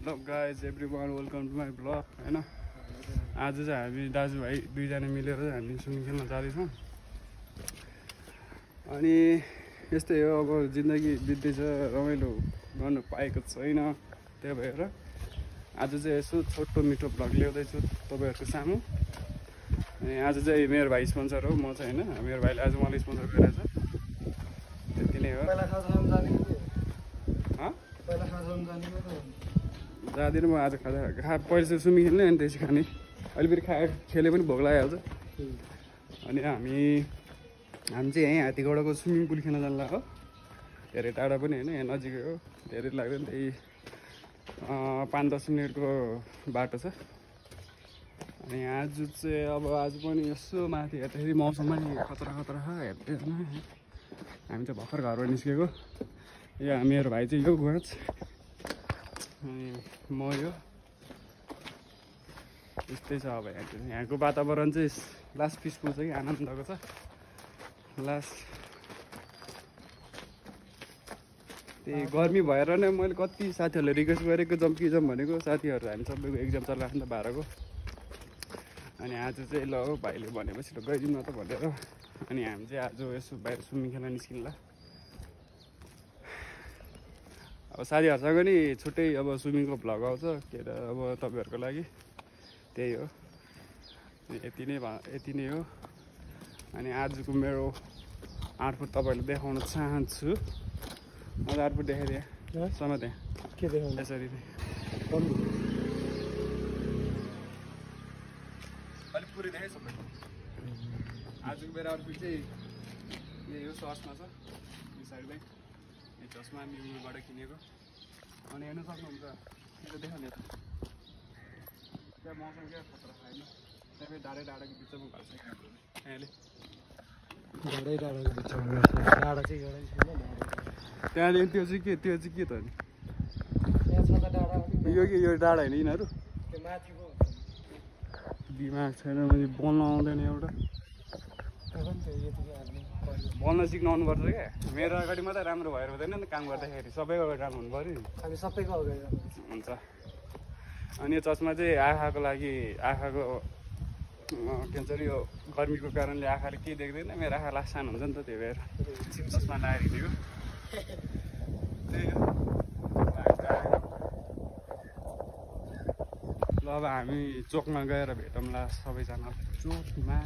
Hello guys everyone welcome to my blog होइन आज चाहिँ हामी दाजुभाइ दुईजना मिलेर हामी स्विमिङ खेल्न जाँदैछौँ अनि यस्तै हो अब जिन्दगी बित्दैछ रमाइलो गर्नु पाएको छैन त्यही भएर आज चाहिँ यसो छोटो मिठो ब्लग ल्याउँदैछु तपाईँहरूको सामु अनि आज चाहिँ मेरो भाइ स्पोन्सर हो म चाहिँ होइन मेरो भाइले आज मलाई स्पोन्सर गरिरहेछ त्यति नै हो जाँदिनँ म आज खाजा पहिला चाहिँ स्विमिङ खेल्ने अनि त्यसै खाने अहिले फेरि खेले पनि भोक लागिहाल्छ अनि हामी चाहिँ यहीँ हात्तीगडाको स्विमिङ पुल खेल्न जान्ला हो धेरै टाढा पनि होइन यहाँ नजिकै हो धेरै लाग्दैन त्यही 5-10 मिनटको बाटो छ अनि आज चाहिँ अब आज पनि यसो माथि हेर्दाखेरि मौसम पनि खतरा हेर्दै हामी चाहिँ भर्खर घरबाट निस्केको यो मेरो भाइ चाहिँ यो गुवाच अनि म यो यस्तै छ अब यहाँको वातावरण चाहिँ लास्ट पिसफुल छ कि आनन्दको छ लास्ट त्यही गर्मी भएर नै मैले कति साथीहरूले रिक्वेस्ट गरेको जम्प कि जम्प भनेको साथीहरू हामी सबैको एक्जाम चलिरहेको नि त 12को अनि आज चाहिँ ल भाइले भनेपछि त गइदिउँ न त भनेर अनि हामी चाहिँ आज यसो बाहिर स्विमिङ खेल्न निस्किन्ला अब साथीहरूसँग नि छुट्टै अब स्विमिङको भ्लग आउँछ के अरे अब तपाईँहरूको लागि त्यही हो यति नै हो अनि आजको मेरो आउटपुट तपाईँहरूले देखाउन चाहन्छु म त आउटपुट देखाइदिएँ समय त्यहाँ के देखाउनु यसरी नै अलिक पुरै देखाएँ सबै आजको मेरो आउटपुट चाहिँ यही हो सर्ट्समा छ यो साइडमै यो चस्मा मिलबाट किनेको अनि हेर्नु सक्नुहुन्छ यो देखाउने त त्यहाँ मौसम क्या खतरा छैन त्यहाँ डाँडाको बिचमा घर छ यहाँले डाँडाको बिचमा डाँडा चाहिँ एउटै छैन त्यहाँदेखि त्यो चाहिँ के त नि यहाँ छ त डाँडा यो डाँडा होइन यिनीहरू त्यो माथिको दिमाग छैन मैले बोल्न आउँदैन एउटा बोल्न सिक्नु आउनुपर्छ क्या मेरो अगाडि मात्रै राम्रो भएर हुँदैन नि काम गर्दाखेरि सबैको अगाडि राम्रो हुनु पऱ्यो नि हामी सबैको अगाडि हुन्छ अनि यो चस्मा चाहिँ आँखाको लागि आँखाको के भन्छ यो गर्मीको कारणले आँखाले केही देख्दैन मेरो आँखा लास्ट सानो हुन्छ नि त त्यही भएर चस्मा लगाएर हिँडेको त्यही हो ल अब हामी चोकमा गएर भेटौँला सबैजना चोकमा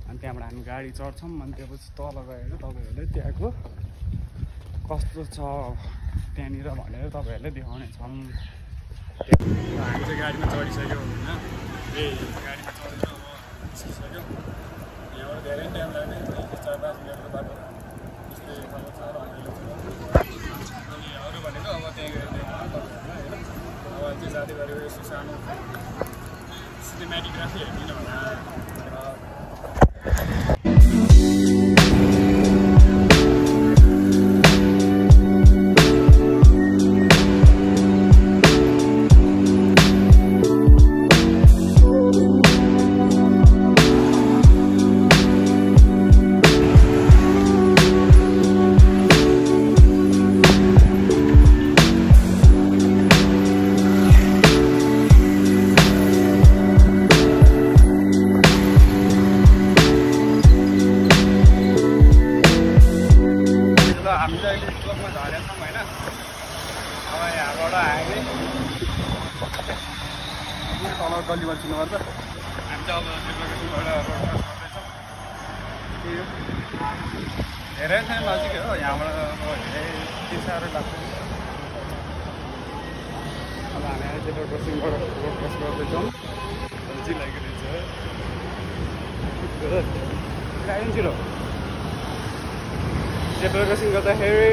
अनि त्यहाँबाट हामी गाडी चढ्छौँ अनि त्यसपछि तल गएर तपाईँहरूले त्यहाँको कस्तो छ त्यहाँनिर भनेर तपाईँहरूले देखाउनेछौँ हामी चाहिँ गाडीमा चढिसक्यो होइन ए गाडीमा चढेर अब निस्किसक्यो यहाँबाट धेरै टाइम लाग्ने 4-5 मिनटको बाटो त्यस्तै खालको छ रमाइलो छ अनि अरू भनेको अब त्यहीँ गएर देखाउँ तपाईँहरूलाई होइन अब चाहिँ जाँदै गरेको यसो सानो सिनेमेटिग्राफी हेरिदिनु होला हामी चाहिँ अहिले चोकमा झरेका छौँ होइन अब यहाँबाट आएँ तल गल्लीबाट चिन्नुपर्छ हामी चाहिँ अब डेभलपमेन्टबाट रोड क्रस गर्दैछौँ त्यही हो धेरै छैन नजिकै हो यहाँबाट अब धेरै साह्रो लाग्छ अब हामी अहिले डेभलपमेन्टबाट रोड क्रस गर्दैछौँ चाहिँ लागिरहेछ छिटो पेपर क्रसिङ गर्दाखेरि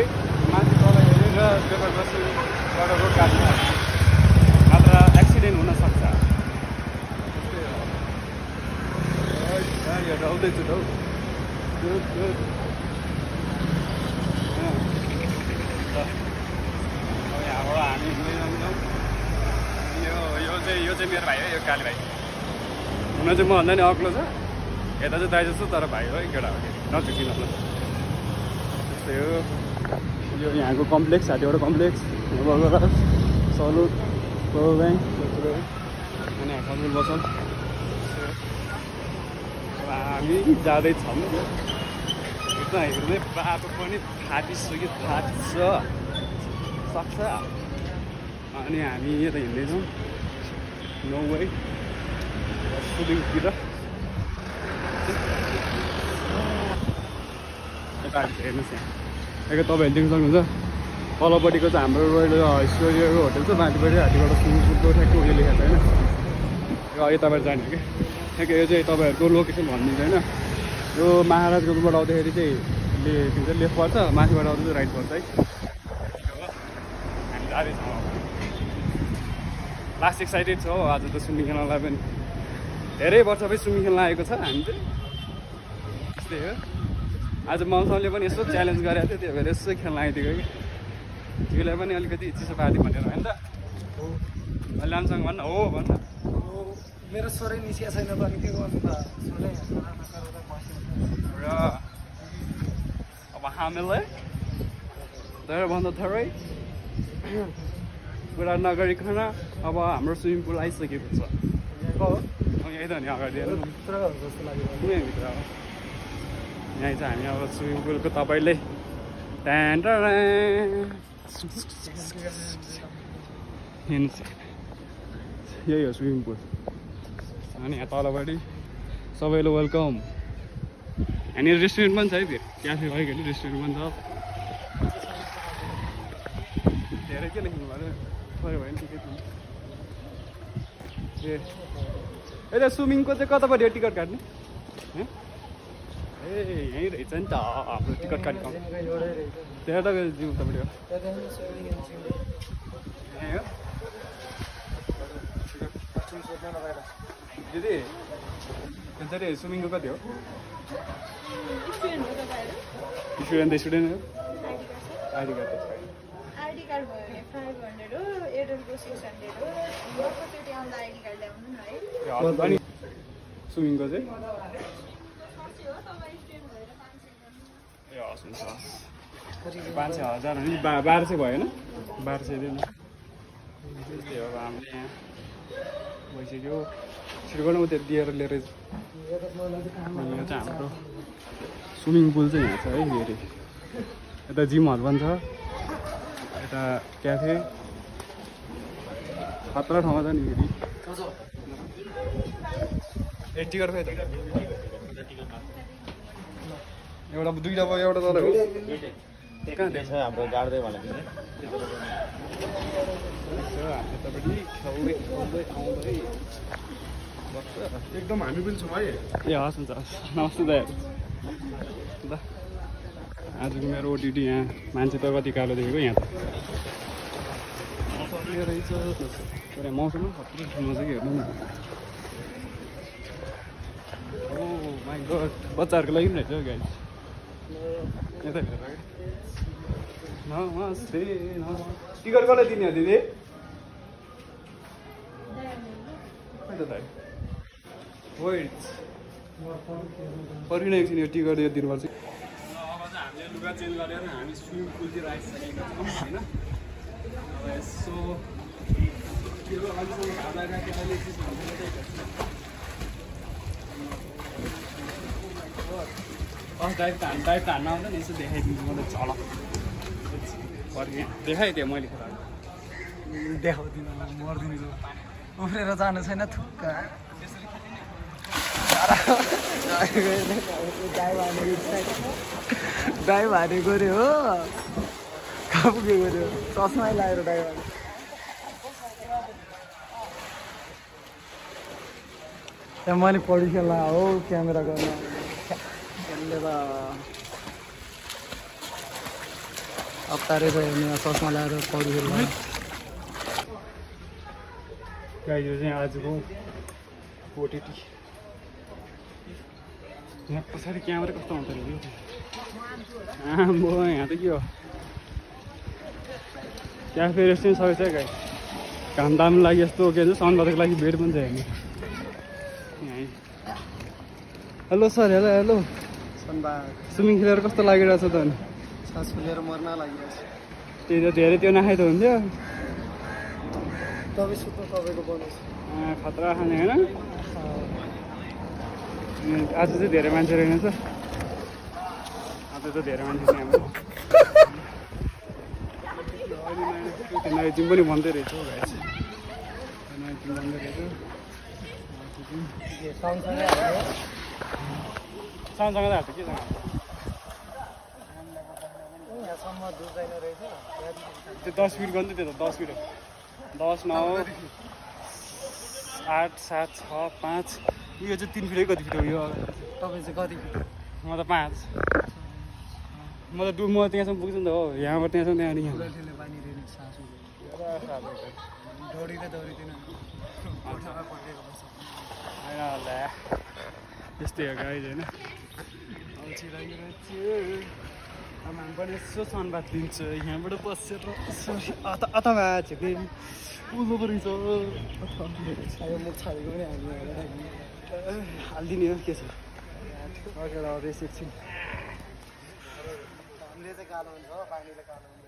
माथि तल हेरेर पेपर क्रसिङबाट रोड काट्नु नत्र एक्सिडेन्ट हुनसक्छ त्यस्तै हो गाडीहरू आउँदैछु त हौ अब यहाँबाट हामी हिँड्दै जान्छौँ यो चाहिँ मेरो भाइ हो यो काले भाइ हुन चाहिँ मभन्दा नि अग्लो छ यता चाहिँ दाइ जस्तो तर भाइ हो केटा हो नझुकिनु होला त्यस्तै हो यो यहाँको complex हाटीबाट complex salute power bank अनि हस्पिटल बस्छौँ हामी जाँदैछौँ यता हेर्दै बाटो पनि फाटिसक्यो फाट्छ सक्छ अनि हामी यता हिँड्दैछौँ नो वे सुटिङतिर यता हेर्नुहोस् यहाँ तपाईँ देख्न सक्नुहुन्छ तलपट्टिको चाहिँ हाम्रो रोयल हिस्टोरियल होटल छ माथिपट्टि हातीबाट स्विमिङ पुलको ठ्याक्कै उयो लेखेको छ होइन यताबाट जाने कि ठ्याक्कै यो चाहिँ तपाईँहरूको लोकेसन भनिदिन्छ होइन यो महाराजगञ्जबाट आउँदाखेरि चाहिँ के भन्छ लेफ्ट पर्छ माथिबाट आउँदा चाहिँ राइट पर्छ है हामी जाँदैछौँ लास्ट एक्साइटेड छ हो आज त स्विमिङ खेल्नलाई पनि धेरै वर्षपछि स्विमिङ खेल्न आएको छ हामी चाहिँ त्यस्तै हो आज मौसमले पनि यसो च्यालेन्ज गरेको थियो त्यही भएर यसो खेल्न आइदिएको कि तिमीलाई पनि अलिकति चिसो पारिदियो भनेर होइन त राम्रोसँग भन्न हो भन्न मेरो स्वरै निस्किया छैन त अनि के गर्नु त र अब हामीलाई धेरैभन्दा धेरै कुरा नगरिकन अब हाम्रो स्विमिङ पुल आइसकेको छ यही त नि अगाडि जस्तो लाग्यो यहीँभित्र अब यहीँ चाहिँ हामी अब स्विमिङ पुलको तपाईँले यही हो स्विमिङ पुल अनि यहाँ तलपट्टि सबैले वेलकम यहाँनिर रेस्टुरेन्ट पनि छ है फेरि क्याफे भइकन रेस्टुरेन्ट पनि छ धेरै के लेख्नु पर्यो भयो भने ठिकै छ ए यता स्विमिङको चाहिँ कतापट्टि हो टिकट काट्ने ए यहीँ रहेछ नि त हाम्रो टिकट काटेको त्यहाँ त जिउ उतापट्टि हो यहीँ हो दिदी के अरे स्विमिङको कति हो स्टुडेन्ट स्टुडेन्ट हो आइडी कार्ड आइडी कार्ड भयो भने 500 हो एयरटेलको 600 हो एकैचोटि आउँदा आइडी कार्ड ल्याउनु न है अनि स्विमिङको चाहिँ ए हस् हुन्छ हस् 5,000 भने 1200 भयो होइन 1200 दिनु त्यस्तै हो अब हामीले यहाँ भइसक्यो छिटो गर्नु त्यो दिएर लिएर यो चाहिँ हाम्रो स्विमिङ पुल चाहिँ यहाँ छ है फेरि यता जिमहरू पनि छ यता क्याफे खतरा ठाउँमा छ नि फेरि ए टिकट खै त एउटा दुईवटा भयो एउटा तल हो कहाँ देख्छ हाम्रो गाड्दै भनेको यतापट्टि खेल्दै खेल्दै आउँदै एकदम हामी पनि छौँ है ए हस् हुन्छ हस् नमस्ते दाइहरू ल आजको मेरो ओटिटी यहाँ मान्छे त कति कालो देखेको यहाँ त रहेछ तर मौसम पनि खतरा ठुलो छ कि हेर्नु न ओ माइ गड बच्चाहरूको लागि पनि रहेछ हौ गाइस यता हेरेर नमस्ते टिकट कसलाई दिने हो दिदी खै त दाइ वेट पर्खिन एकछिन यो टिकट यो दिनुपर्छ अब चाहिँ हामीले लुगा चेन्ज गरेर हामी स्विमिङ पुलतिर आइसकेका छौँ होइन अब यसो अलिकति घाँदा केटाले डाइभ हान्न आउँदा नि यसो देखाइदिन्छु म त झलक पर्खेँ देखाइदिएँ मैले देखाउँदिनँ मर्दिनु उफ्रेर जानु छैन थुक्का डाइभ हानेको रे हो कहाँ पुगेको रे चस्मै लगाएर डाइभ हाने त्यहाँ मैले पौडी खेल्न हो क्यामेरा गर्न त्यसले त हप्तारै छ हेर्ने चस्मा लगाएर पौडी खेल्न यो चाहिँ आजको ओटिटी यहाँ पछाडि क्यामेरा कस्तो आउँछ अरे आम्बो यहाँ त के हो क्याफे रेस्टुरेन्ट सबै छ गाई घाम दाम लागि यस्तो के भन्छ सनबाथको लागि बेड पनि छ हेर्ने यहीँ hello sir hello hello swimming खेलेर कस्तो लागिरहेछ त अनि सास फुलेर मर्न लागिरहेछ त्यही त धेरै त्यो नखाइ त हुन्थ्यो तपाईँ सुत्नु तपाईँको बनाउँछ खतरा खाने होइन आज चाहिँ धेरै मान्छे रहेनछ आज त धेरै मान्छे छ हाम्रो नयाँ जिम पनि बन्दै रहेछ हो गाइस नयाँ जिम बन्दै रहेछ सँगसँगै सँगसँगै हाल्छ के सँग यहाँसम्म दुख्दैन रहेछ त्यो 10 फिट गर्नु त्यो त 10 फिट 10 9 8 7 6 5 यो चाहिँ 3 फिटै कति फिट हो यो तपाईँ चाहिँ कति म त 5 म त्यहाँसम्म पुग्छु नि त हो यहाँबाट त्यहाँसम्म त्यहाँदेखि यहाँ ठुलो पानी रेली सासु दौडिँदैन पटेको बस्छ होइन होला त्यस्तै हो गाइज होइन अल्छी लागिरहेको अब हामी पनि यसो सनबाद लिन्छ यहाँबाट बसेर अथवा झिकै उल्लो पो रहेछ अब मुख छाडेको पनि हामी हालिदिने हो के छ सकेर आउँदैछ एकछिन हामीले चाहिँ कालो हुन्छ पानीले कालो हुन्छ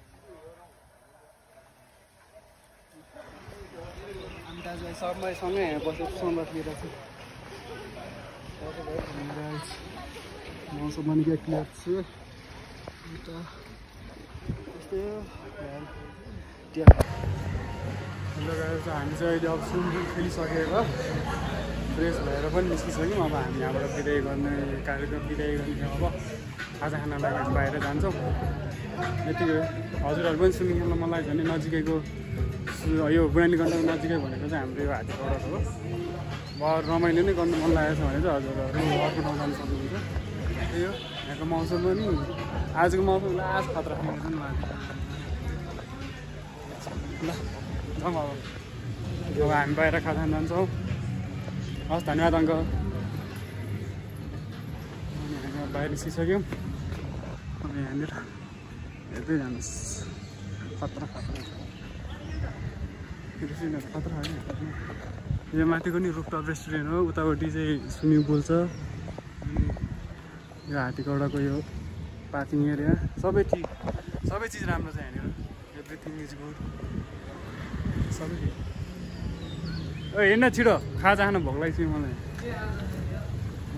हामी दाजु सबमै सँगै बसेर सनबाद लिइरहेको छु मौसम पनि क्या क्लियर छु त्यस्तै हो हेलो गाइस हामी चाहिँ अहिले अब स्विमिङ पुल खेलिसकेर फ्रेस भएर पनि निस्किसक्यौँ अब हामी यहाँबाट बिदाई गर्ने कार्यक्रम बिदाई गर्ने अब खाजा खाना लागि बाहिर जान्छौँ यतिकै हजुरहरू पनि स्विमिङ खेल्न मन लाग्यो भने नजिकैको यो बुढानी गण्डको नजिकै भनेको चाहिँ हाम्रो यो हात्तीघोडा हो बर रमाइलो नै गर्नु मन लागेको छ भने चाहिँ हजुरहरू अर्को ठाउँ जानु सक्नुहुन्छ त्यही हो यहाँको मौसम पनि आजको मौसम लास्ट खतरा खाने पनि ल जाउँ अब हामी बाहिर खाजा खान जान्छौँ हस् धन्यवाद अङ्कल बाहिर निस्किसक्यौँ अब यहाँनिर हेर्दै जानुहोस् खतरा खतरा होइन यो माथिको नि रुफटप रेस्टुरेन्ट हो उतापट्टि चाहिँ स्विमिङ पुल छ अनि यो हात्तीघोडाको यो पार्किङ एरिया सबै चिज राम्रो छ यहाँनिर एभ्रिथिङ इज गुड सबै ठिक हेर्न छिटो खाजा खान भोक लागेको मलाई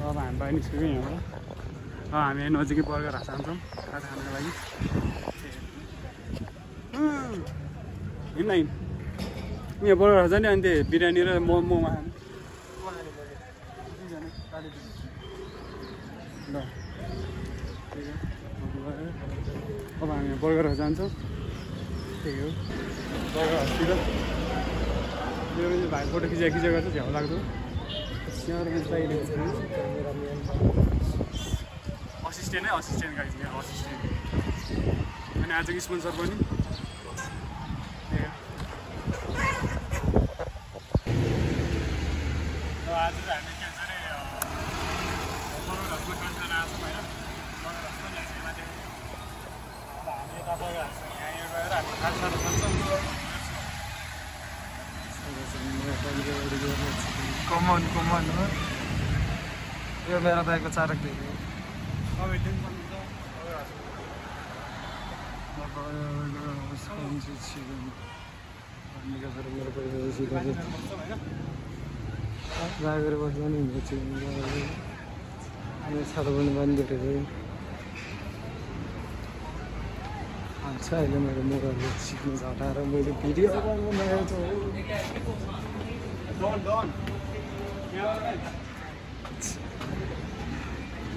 अब हामी बाहिर निस्क्यौँ यहाँबाट हामी नजिकै बर्गर हात जान्छौँ खाजा खानको लागि हिँड्न यहाँ बर्गर हात जाने अनि त्यो बिरयानी र मोमोमा खाने ल अब हामी बर्गर हात जान्छौँ त्यही हो बर्गर हाततिर मेरो पनि भाइ फोटो खिचेको छ झ्याउ लाग्दो असिस्टेन्ट गाइज मेरो असिस्टेन्ट अनि आजको स्पोन्सर पनि आज चाहिँ हामी के भन्छ अरे बर्गर हातमा खाना आएको होइन बर्गर हात पनि ल्याएको माथि अब हामी यता बर्गर हात यहाँ गएर हामी खाजा खान्छौँ कमन हो यो मेरो दाइको चारक देख्यो लागेर बस्दा नि हुन्छ छातो पनि बनिदिएको छ अहिले मेरो मोबाइलले सिक्नु हटाएर मैले भिडियो बनाएको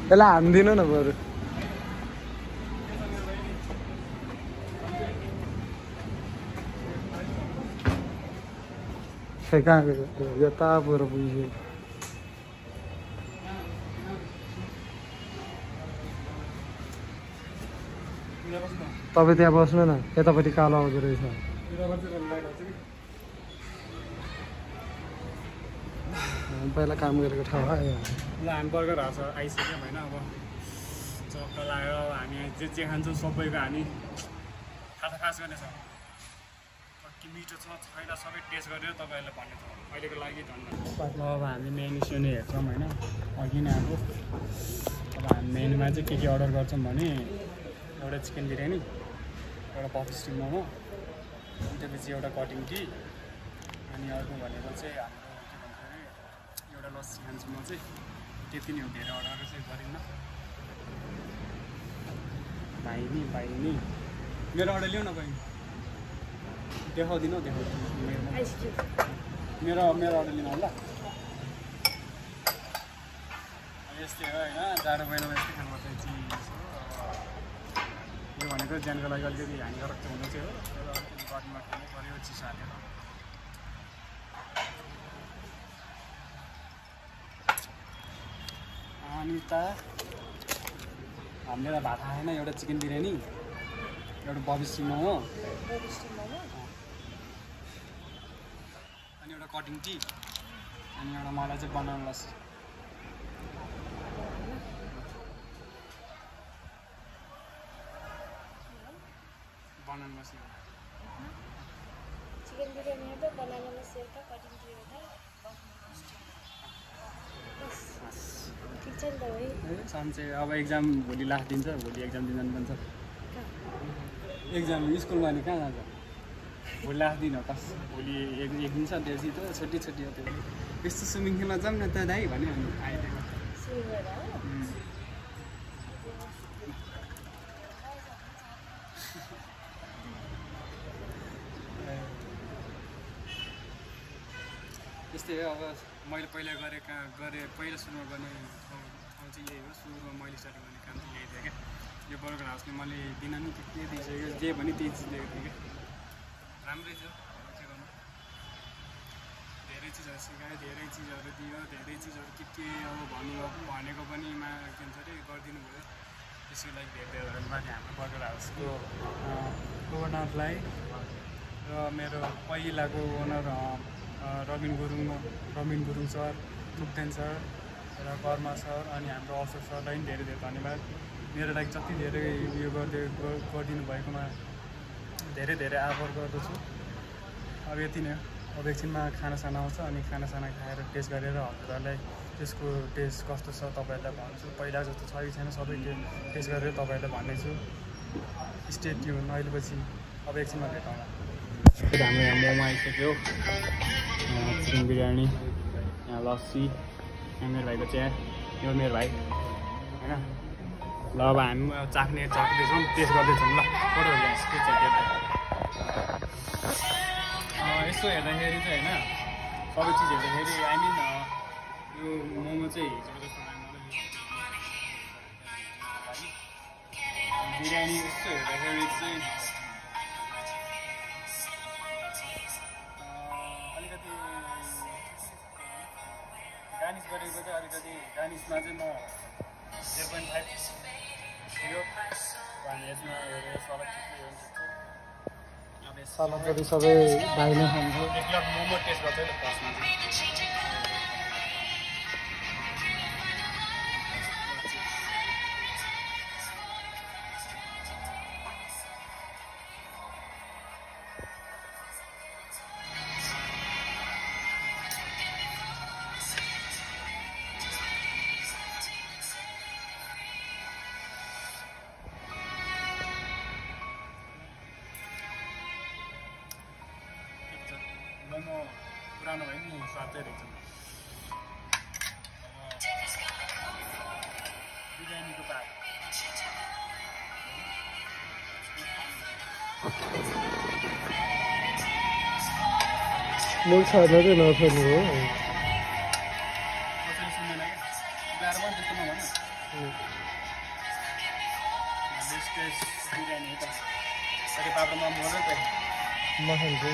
यसलाई हानिदिनु न बरु खै कहाँ गयो यो तापर पुग्यो तपाईँ त्यहाँ बस्नु न यतापट्टि कालो आउँदो रहेछ पहिला काम गरेको ठाउँ आयो ल हामी बर्गर हाल्छ आइसक्यौँ होइन अब चक्क लगाएर हामी जे खान्छौँ सबैको हामी खास गर्नेछ कति मिठो छ छैन सबै टेस्ट गरेर तपाईँहरूले भन्नेछ अहिलेको लागि धन्यवाद अब हामी मेन्यु सेन्यु हेर्छौँ होइन अघि नै अब हामी मेन्युमा चाहिँ के अर्डर गर्छौँ भने एउटा चिकन बिरयानी एउटा पफ स्टिक मोमो त्यसपछि एउटा कटिङ टी अनि अर्को भनेको चाहिँ हाम्रो के भन्छ अरे एउटा लस्सी खान्छु म चाहिँ त्यति नै हो धेरै अर्डर चाहिँ गरिन्न भाइ नि मेरो अर्डर ल्याउ न बहिनी देखाउँदिनँ मेरो अर्डर लिनु होला यस्तै हो होइन जाडो महिनामा यस्तै खानुपर्छ चिज यो भनेको ज्यानको लागि अलिकति हानिकारक चाहिँ हुनु चाहिँ हो तर अलिकति गर्मीमा खानु पऱ्यो चिसो हालेर अनि त हामीले भात खाएन एउटा चिकन बिरयानी एउटा बबिस्टी मोमो अनि एउटा कटिङ टी अनि एउटा मलाई चाहिँ बनाउनु लस्सी बनाउनु लस्सी चिकन बिरयानी एउटा बनाना लस्सी एउटा कटिङ टी एउटा ठिक छ नि त भाइ साँच्चै अब एक्जाम भोलि लास्ट दिन छ भोलि एक्जाम दिन जानु पर्छ एक्जाम स्कुलमा नि कहाँ जान्छ भोलि लास्ट दिन हो कस भोलि एक दिन छ त्यसपछि त छुट्टी हो त्यो यस्तो स्विमिङ खेल्न जाऊँ न त दाइ भन्यो भने आइदिएको त्यस्तै हो अब मैले पहिला पहिला सुरुमा गर्ने ठाउँ चाहिँ यही हो सुरुमा मैले स्टार्ट गर्ने काम चाहिँ यही थियो क्या यो बर्गर हाउसले मैले दिन नि त्यति दिइसक्यो जे भने त्यही चिज दिएको थिएँ क्या राम्रै छ के गर्नु धेरै चिजहरू सिकायो धेरै चिजहरू दियो धेरै चिजहरू के अब भनेको पनि के भन्छ अरे गरिदिनु भयो त्यसको लागि धेरै धन्यवाद हाम्रो बर्गर हाउसको ओनरलाई र मेरो पहिलाको owner Rabin Gurung sir Mukten sir र कर्मा सर अनि हाम्रो अशोक सरलाई पनि धेरै धेरै धन्यवाद मेरो लागि जति धेरै उयो गरिदिनु भएकोमा धेरै धेरै आभार गर्दछु अब यति नै हो अब एकछिनमा खानासाना आउँछ अनि खानासाना खाएर टेस्ट गरेर हजुरहरूलाई त्यसको टेस्ट कस्तो छ तपाईँहरूलाई भन्छु पहिला जस्तो छ कि छैन सबै टेस्ट गरेर तपाईँहरूलाई भन्नेछु स्टे ट्युन अहिले पछि अब एकछिनमा भेटौँ हाम्रो यहाँ मोमो आइसक्यो चिकन बिरयानी यहाँ लस्सी यहाँ मेरो भाइको चिया यो मेरो भाइ होइन ल अब हामी चाख्दैछौँ टेस्ट गर्दैछौँ ल फोटो यसो हेर्दाखेरि चाहिँ होइन सबै चिज हेर्दाखेरि आई मिन यो मोमो चाहिँ हिजोको जस्तो बिरयानी यस्तो हेर्दाखेरि चाहिँ अलिकति गार्निस गरेको चाहिँ अलिकति गार्निसमा चाहिँ म 0.5 दियो अनि यसमा सलाद सलादहरू सबै भाइले खान्छ एकलट मोमो टेस्ट गर्छ नि फर्स्टमा मोमो पुरानो भयो नि स्वादै रहेछ बिरयानीको पात मूल छैन चाहिँ नफेर्नु हो कसैले सुन्दैन क्या गाह्रो पनि त्यस्तो नभन्नु बेस्ट बिरयानी त कति पाप्रोमा मोरै त म खान्छु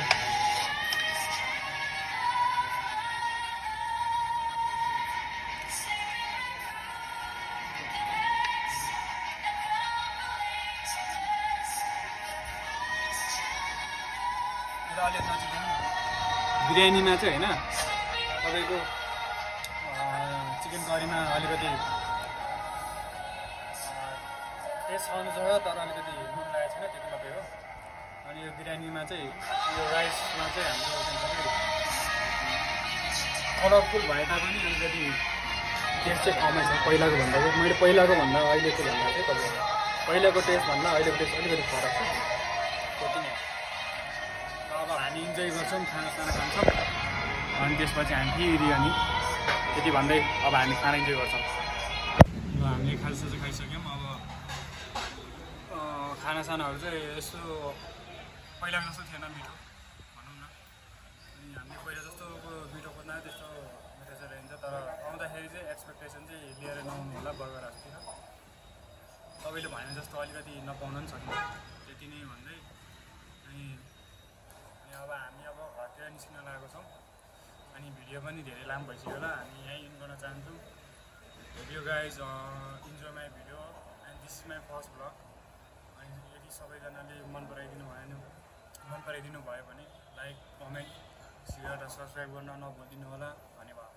बिरयानीमा चाहिँ होइन तपाईँको चिकन करीमा अलिकति टेस्ट आउनु छ तर अलिकति नुन लागेको छैन त्यति मात्रै हो अनि यो बिरयानीमा चाहिँ यो राइसमा चाहिँ हाम्रो कलरफुल भए तापनि अलिकति टेस्ट चाहिँ कमै छ पहिलाको भन्दा चाहिँ मैले पहिलाको भन्दा अहिलेको भन्दा चाहिँ तपाईँको पहिलाको टेस्ट भन्दा अहिलेको टेस्ट अलिकति फरक छ त्यति नै अब अब हामी इन्जोय गर्छौँ, खानासाना खान्छौँ अनि त्यसपछि हामी फेरि अनि त्यति भन्दै अब हामी खाना इन्जोय गर्छौँ। ल हामीले खाजा चाहिँ खाइसक्यौँ। अब खानासानाहरू चाहिँ यस्तो पहिलाको जस्तो थिएन मिठो भनौँ न। अनि हामीले पहिला जस्तो मिठो खोज्दा त्यस्तो मिठो चाहिँ रहन्छ, तर आउँदाखेरि चाहिँ एक्सपेक्टेसन चाहिँ लिएर नआउनु होला बर्गरहरूतिर। तपाईँले भने जस्तो अलिकति नपाउनु पनि सक्छ, त्यति नै भन्दै अनि अब हामी अब घरतिर निस्किन लागेको छौँ। अनि भिडियो पनि धेरै लामो भइसक्यो होला, हामी यहीँ इन्ड गर्न चाहन्छौँ। Video guys enjoy my video and this is my first vlog. अनि यदि सबैजनाले मन पराइदिनु भयो भने लाइक कमेन्ट सेयर र सब्सक्राइब गर्न नभुलिदिनु होला। धन्यवाद।